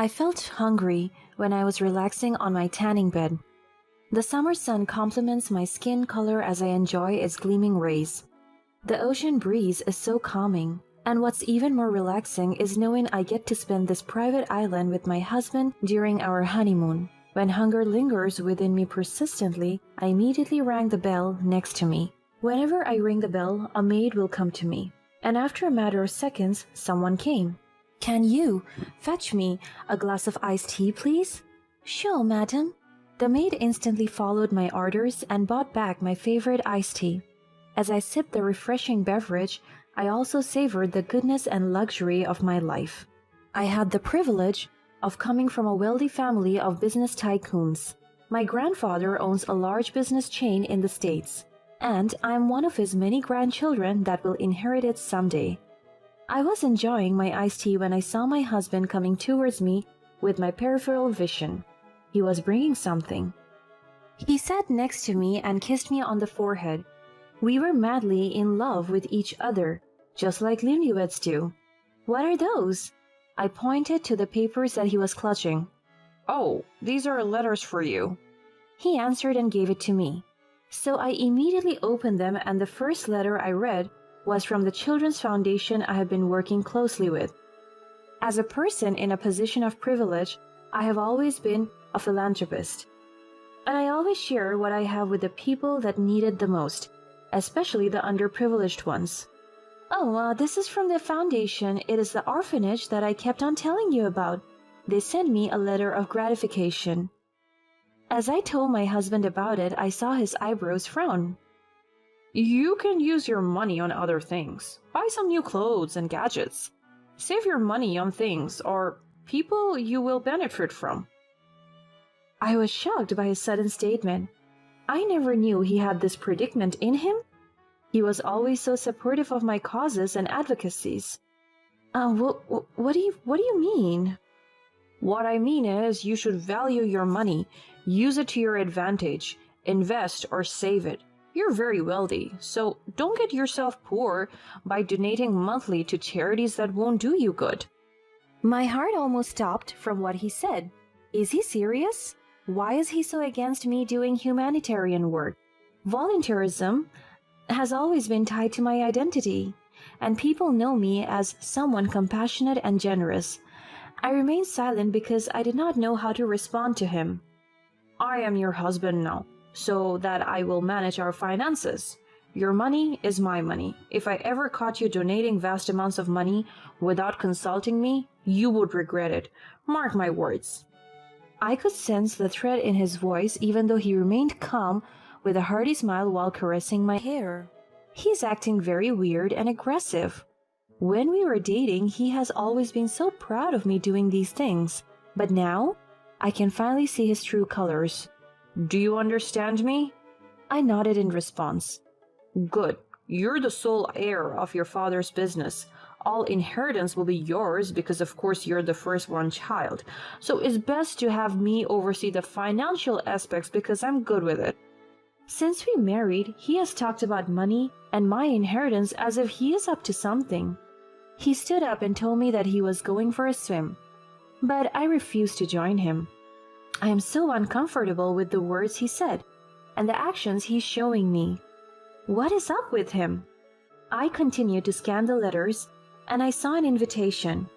I felt hungry when I was relaxing on my tanning bed. The summer sun complements my skin color as I enjoy its gleaming rays. The ocean breeze is so calming, and what's even more relaxing is knowing I get to spend this private island with my husband during our honeymoon. When hunger lingers within me persistently, I immediately rang the bell next to me. Whenever I ring the bell, a maid will come to me, and after a matter of seconds, someone came. "Can you fetch me a glass of iced tea, please?" "Sure, madam." The maid instantly followed my orders and brought back my favorite iced tea. As I sipped the refreshing beverage, I also savored the goodness and luxury of my life. I had the privilege of coming from a wealthy family of business tycoons. My grandfather owns a large business chain in the States, and I'm one of his many grandchildren that will inherit it someday. I was enjoying my iced tea when I saw my husband coming towards me with my peripheral vision. He was bringing something. He sat next to me and kissed me on the forehead. We were madly in love with each other, just like newlyweds do. "What are those?" I pointed to the papers that he was clutching. "Oh, these are letters for you," he answered and gave it to me. So I immediately opened them, and the first letter I read was from the Children's Foundation I have been working closely with. As a person in a position of privilege, I have always been a philanthropist, and I always share what I have with the people that need it the most, especially the underprivileged ones. "Oh, this is from the foundation. It is the orphanage that I kept on telling you about. They sent me a letter of gratification." As I told my husband about it, I saw his eyebrows frown. "You can use your money on other things. Buy some new clothes and gadgets. Save your money on things or people you will benefit from." I was shocked by his sudden statement. I never knew he had this predicament in him. He was always so supportive of my causes and advocacies. What do you mean?" "What I mean is you should value your money, use it to your advantage, invest or save it. You're very wealthy, so don't get yourself poor by donating monthly to charities that won't do you good." My heart almost stopped from what he said. Is he serious? Why is he so against me doing humanitarian work? Volunteerism has always been tied to my identity, and people know me as someone compassionate and generous. I remained silent because I did not know how to respond to him. "I am your husband now, so that I will manage our finances. Your money is my money. If I ever caught you donating vast amounts of money without consulting me, you would regret it. Mark my words." I could sense the threat in his voice even though he remained calm with a hearty smile while caressing my hair. He's acting very weird and aggressive. When we were dating, he has always been so proud of me doing these things, but now I can finally see his true colors. "Do you understand me?" I nodded in response. "Good. You're the sole heir of your father's business. All inheritance will be yours because of course you're the firstborn child. So it's best to have me oversee the financial aspects because I'm good with it." Since we married, he has talked about money and my inheritance as if he is up to something. He stood up and told me that he was going for a swim, but I refused to join him. I am so uncomfortable with the words he said and the actions he's showing me. What is up with him? I continued to scan the letters, and I saw an invitation.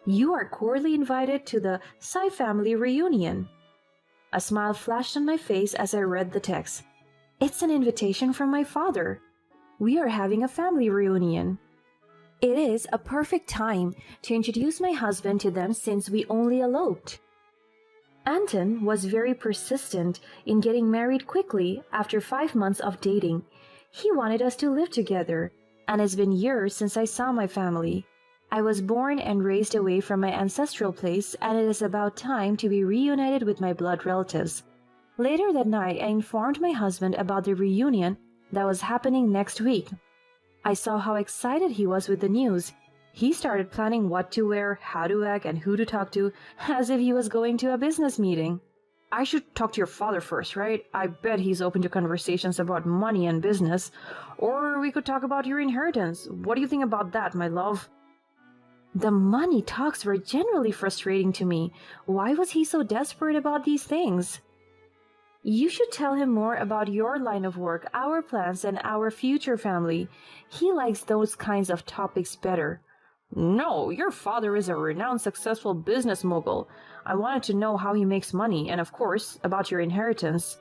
"You are cordially invited to the Psy family reunion." A smile flashed on my face as I read the text. It's an invitation from my father. We are having a family reunion. It is a perfect time to introduce my husband to them since we only eloped. Anton was very persistent in getting married quickly after 5 months of dating. He wanted us to live together, and it's been years since I saw my family. I was born and raised away from my ancestral place, and it is about time to be reunited with my blood relatives. Later that night, I informed my husband about the reunion that was happening next week. I saw how excited he was with the news. He started planning what to wear, how to act, and who to talk to, as if he was going to a business meeting. "I should talk to your father first, right? I bet he's open to conversations about money and business. Or we could talk about your inheritance. What do you think about that, my love?" The money talks were generally frustrating to me. Why was he so desperate about these things? You should tell him more about your line of work, our plans, and our future family. He likes those kinds of topics better. No, your father is a renowned successful business mogul. I wanted to know how he makes money, and of course, about your inheritance.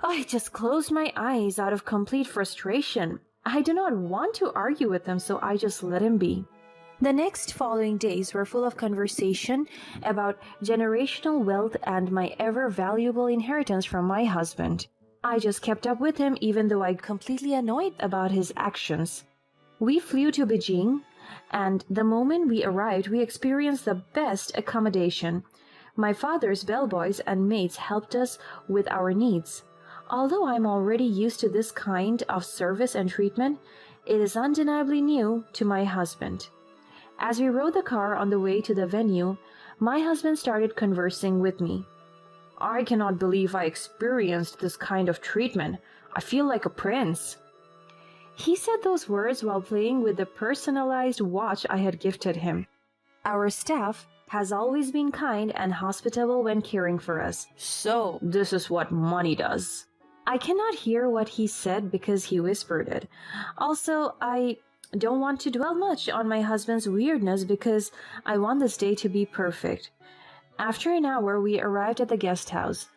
I just closed my eyes out of complete frustration. I do not want to argue with him, so I just let him be. The next following days were full of conversation about generational wealth and my ever valuable inheritance from my husband. I just kept up with him even though I completely annoyed about his actions. We flew to Beijing, and the moment we arrived, we experienced the best accommodation. My father's bellboys and maids helped us with our needs. Although I'm already used to this kind of service and treatment, it is undeniably new to my husband. As we rode the car on the way to the venue, my husband started conversing with me. I cannot believe I experienced this kind of treatment. I feel like a prince. He said those words while playing with the personalized watch I had gifted him. Our staff has always been kind and hospitable when caring for us. So, this is what money does. I cannot hear what he said because he whispered it. Also, I don't want to dwell much on my husband's weirdness because I want this day to be perfect. After an hour, we arrived at the guest house.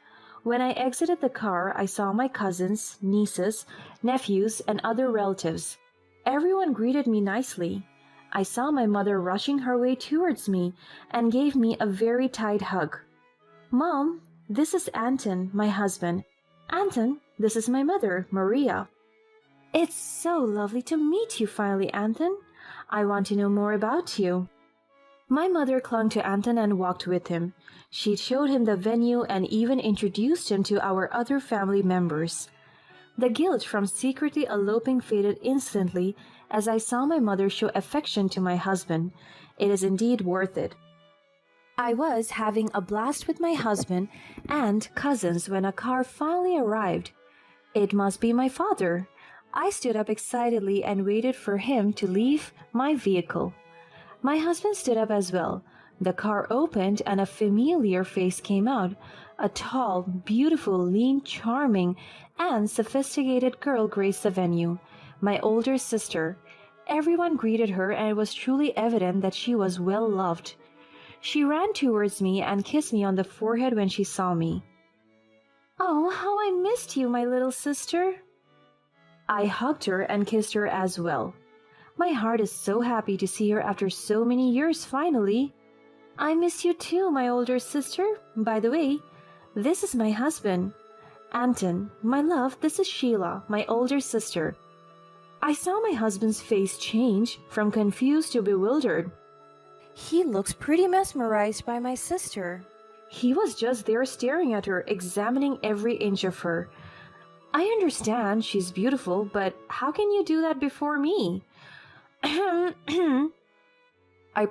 When I exited the car, I saw my cousins, nieces, nephews, and other relatives. Everyone greeted me nicely. I saw my mother rushing her way towards me and gave me a very tight hug. Mom, this is Anton, my husband. Anton, this is my mother, Maria. It's so lovely to meet you finally, Anton. I want to know more about you. My mother clung to Anton and walked with him. She showed him the venue and even introduced him to our other family members. The guilt from secretly eloping faded instantly as I saw my mother show affection to my husband. It is indeed worth it. I was having a blast with my husband and cousins when a car finally arrived. It must be my father. I stood up excitedly and waited for him to leave my vehicle. My husband stood up as well. The car opened and a familiar face came out. A tall, beautiful, lean, charming, and sophisticated girl graced the venue. My older sister. Everyone greeted her and it was truly evident that she was well loved. She ran towards me and kissed me on the forehead when she saw me. Oh, how I missed you, my little sister. I hugged her and kissed her as well. My heart is so happy to see her after so many years finally. I miss you too, my older sister. By the way, this is my husband. Anton, my love, this is Sheila, my older sister. I saw my husband's face change from confused to bewildered. He looks pretty mesmerized by my sister. He was just there staring at her, examining every inch of her. I understand she's beautiful, but how can you do that before me? I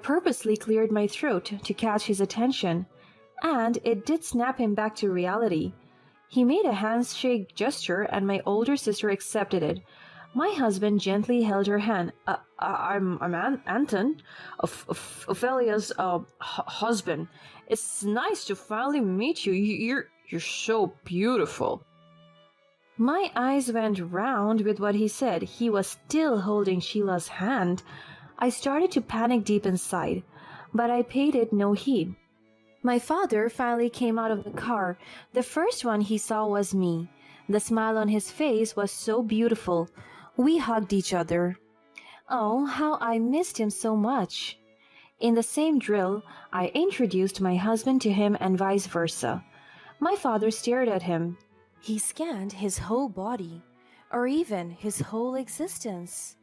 purposely cleared my throat to catch his attention, and it did snap him back to reality. He made a handshake gesture, and my older sister accepted it. My husband gently held her hand. I'm Anton, Ophelia's husband. It's nice to finally meet you. You're so beautiful. My eyes went round with what he said. He was still holding Sheila's hand. I started to panic deep inside, but I paid it no heed. My father finally came out of the car. The first one he saw was me. The smile on his face was so beautiful. We hugged each other. Oh, how I missed him so much. In the same drill, I introduced my husband to him and vice versa. My father stared at him. He scanned his whole body, or even his whole existence.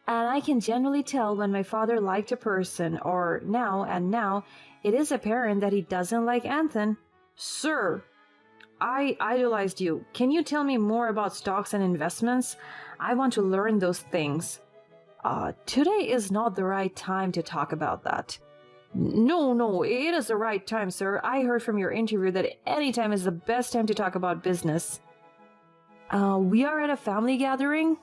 And I can generally tell when my father liked a person, or now, it is apparent that he doesn't like Anton. Sir, I idolized you. Can you tell me more about stocks and investments? I want to learn those things. Today is not the right time to talk about that. No, it is the right time, sir. I heard from your interview that any time is the best time to talk about business. We are at a family gathering?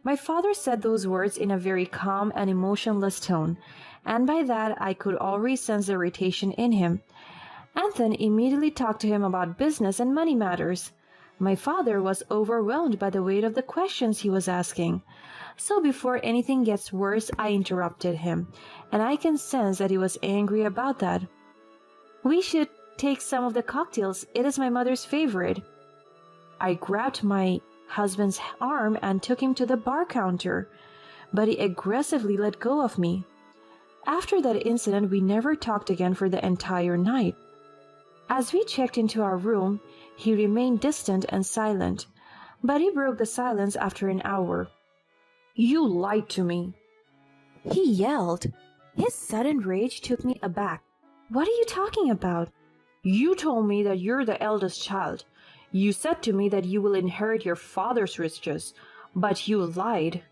My father said those words in a very calm and emotionless tone, and by that I could already sense the irritation in him. Anthony immediately talked to him about business and money matters. My father was overwhelmed by the weight of the questions he was asking. So before anything gets worse, I interrupted him, and I can sense that he was angry about that. We should take some of the cocktails. It is my mother's favorite. I grabbed my husband's arm and took him to the bar counter, but he aggressively let go of me. After that incident, we never talked again for the entire night. As we checked into our room, he remained distant and silent, but he broke the silence after an hour. "You lied to me," he yelled. His sudden rage took me aback. "What are you talking about?" "You told me that you're the eldest child. You said to me that you will inherit your father's riches, but you lied."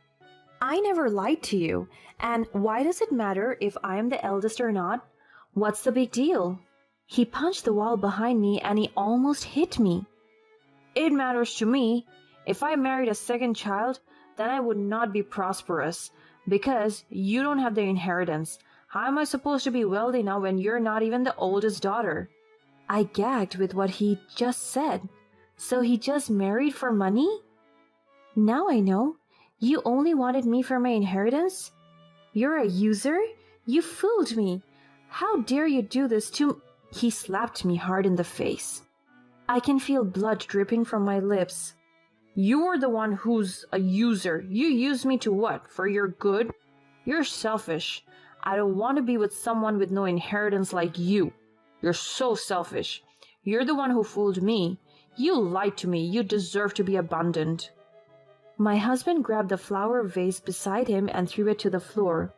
"I never lied to you, and why does it matter if I am the eldest or not? What's the big deal?" He punched the wall behind me and he almost hit me. "It matters to me. If I married a second child, then I would not be prosperous, because you don't have the inheritance. How am I supposed to be wealthy now when you're not even the oldest daughter?" I gagged with what he just said. So he just married for money? Now I know. You only wanted me for my inheritance? You're a user? You fooled me. How dare you do this to... He slapped me hard in the face. I can feel blood dripping from my lips. "You're the one who's a user. You use me to what? For your good? You're selfish. I don't want to be with someone with no inheritance like you. You're so selfish. You're the one who fooled me. You lied to me. You deserve to be abandoned." My husband grabbed the flower vase beside him and threw it to the floor.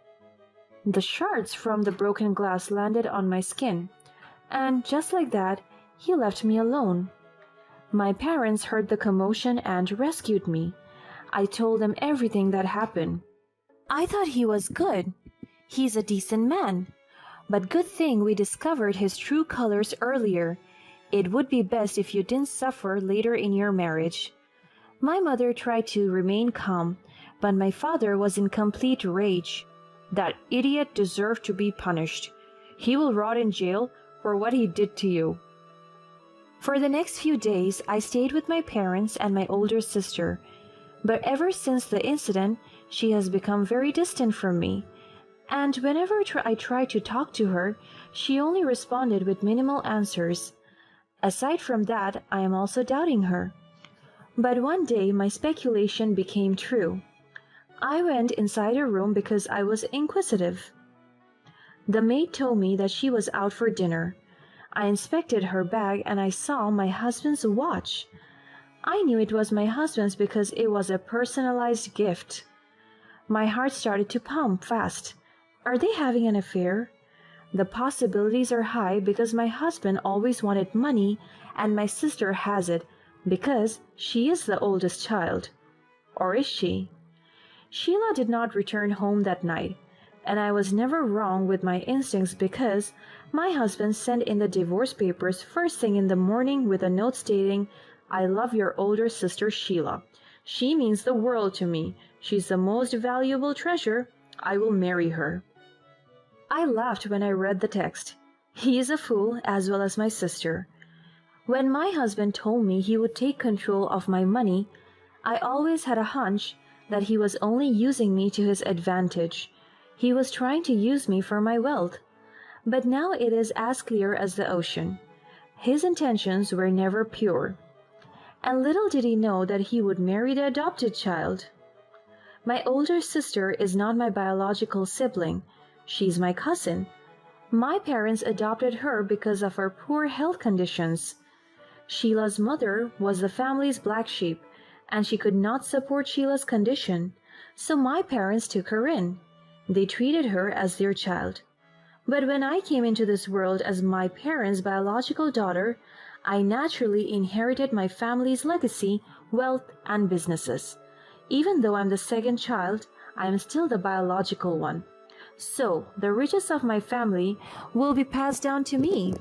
The shards from the broken glass landed on my skin, and just like that, he left me alone. My parents heard the commotion and rescued me. I told them everything that happened. I thought he was good. He's a decent man. But good thing we discovered his true colors earlier. It would be best if you didn't suffer later in your marriage. My mother tried to remain calm, but my father was in complete rage. That idiot deserved to be punished. He will rot in jail for what he did to you. For the next few days, I stayed with my parents and my older sister. But ever since the incident, she has become very distant from me. And whenever I tried to talk to her, she only responded with minimal answers. Aside from that, I am also doubting her. But one day, my speculation became true. I went inside her room because I was inquisitive. The maid told me that she was out for dinner. I inspected her bag and I saw my husband's watch. I knew it was my husband's because it was a personalized gift. My heart started to pump fast. Are they having an affair? The possibilities are high because my husband always wanted money and my sister has it because she is the oldest child. Or is she? Sheila did not return home that night, and I was never wrong with my instincts because my husband sent in the divorce papers first thing in the morning with a note stating, "I love your older sister Sheila. She means the world to me. She's the most valuable treasure. I will marry her." I laughed when I read the text. He is a fool as well as my sister. When my husband told me he would take control of my money, I always had a hunch that he was only using me to his advantage. He was trying to use me for my wealth. But now it is as clear as the ocean. His intentions were never pure. And little did he know that he would marry the adopted child. My older sister is not my biological sibling. She's my cousin. My parents adopted her because of her poor health conditions. Sheila's mother was the family's black sheep, and she could not support Sheila's condition, so my parents took her in. They treated her as their child. But when I came into this world as my parents' biological daughter, I naturally inherited my family's legacy, wealth, and businesses. Even though I'm the second child, I am still the biological one. So, the riches of my family will be passed down to me.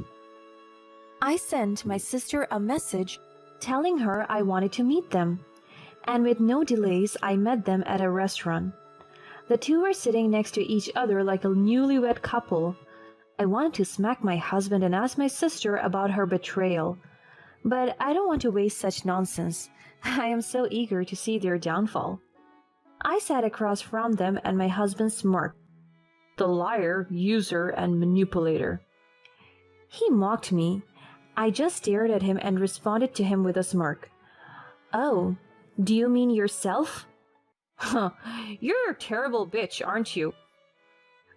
I sent my sister a message telling her I wanted to meet them, and with no delays I met them at a restaurant. The two were sitting next to each other like a newlywed couple. I wanted to smack my husband and ask my sister about her betrayal. But I don't want to waste such nonsense. I am so eager to see their downfall. I sat across from them and my husband smirked. The liar, user, and manipulator. He mocked me. I just stared at him and responded to him with a smirk. Oh, do you mean yourself? Huh, you're a terrible bitch, aren't you?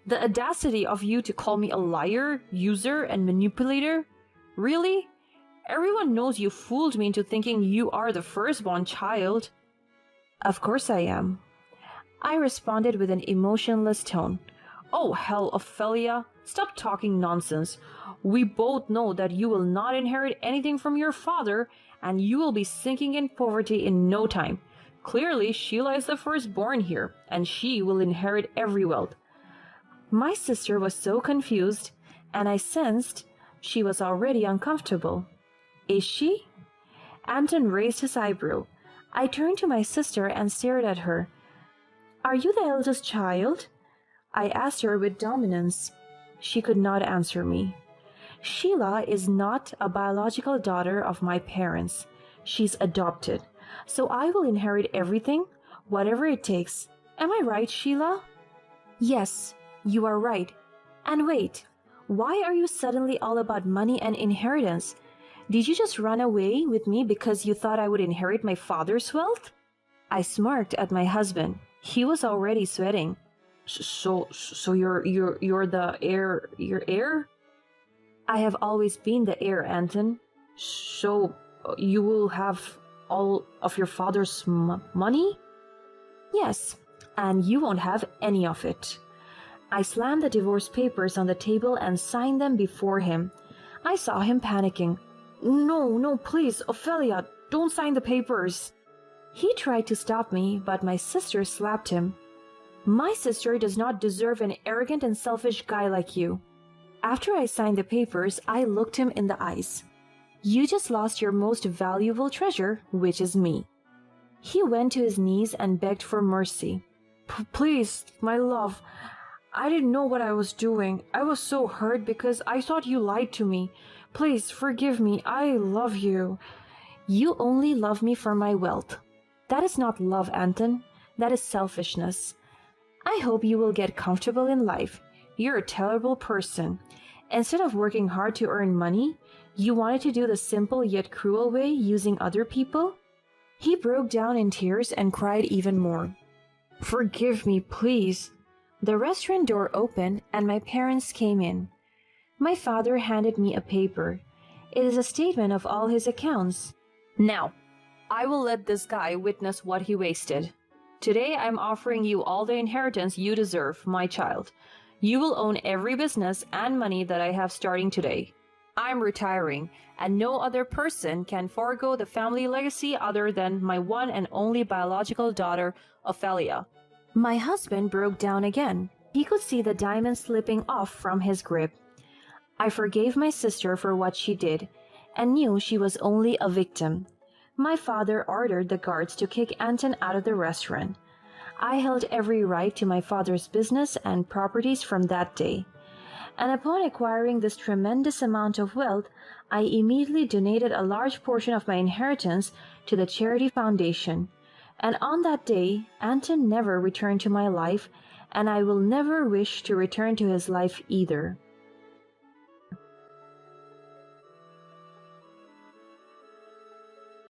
The audacity of you to call me a liar, user, and manipulator? Really? Everyone knows you fooled me into thinking you are the firstborn child. Of course I am. I responded with an emotionless tone. Oh hell, Ophelia, stop talking nonsense. We both know that you will not inherit anything from your father, and you will be sinking in poverty in no time. Clearly, Sheila is the firstborn here, and she will inherit every wealth. My sister was so confused, and I sensed she was already uncomfortable. Is she? Anton raised his eyebrow. I turned to my sister and stared at her. Are you the eldest child? I asked her with dominance. She could not answer me. Sheila is not a biological daughter of my parents. She's adopted. So I will inherit everything, whatever it takes. Am I right, Sheila? Yes, you are right. And wait, why are you suddenly all about money and inheritance? Did you just run away with me because you thought I would inherit my father's wealth? I smirked at my husband. He was already sweating. So you're the heir, your heir? I have always been the heir, Anton. So you will have all of your father's money? Yes, and you won't have any of it. I slammed the divorce papers on the table and signed them before him. I saw him panicking. No, please, Ophelia, don't sign the papers. He tried to stop me, but my sister slapped him. My sister does not deserve an arrogant and selfish guy like you. After I signed the papers, I looked him in the eyes. You just lost your most valuable treasure, which is me. He went to his knees and begged for mercy. Please, my love, I didn't know what I was doing. I was so hurt because I thought you lied to me. Please forgive me. I love you. You only love me for my wealth. That is not love, Anton. That is selfishness. I hope you will get comfortable in life. You're a terrible person. Instead of working hard to earn money, you wanted to do the simple yet cruel way, using other people? He broke down in tears and cried even more. Forgive me, please. The restaurant door opened and my parents came in. My father handed me a paper. It is a statement of all his accounts. Now, I will let this guy witness what he wasted. Today I'm offering you all the inheritance you deserve, my child. You will own every business and money that I have starting today. I'm retiring, and no other person can forego the family legacy other than my one and only biological daughter, Ophelia. My husband broke down again. He could see the diamond slipping off from his grip. I forgave my sister for what she did, and knew she was only a victim. My father ordered the guards to kick Anton out of the restaurant. I held every right to my father's business and properties from that day. And upon acquiring this tremendous amount of wealth, I immediately donated a large portion of my inheritance to the charity foundation. And on that day, Anton never returned to my life, and I will never wish to return to his life either.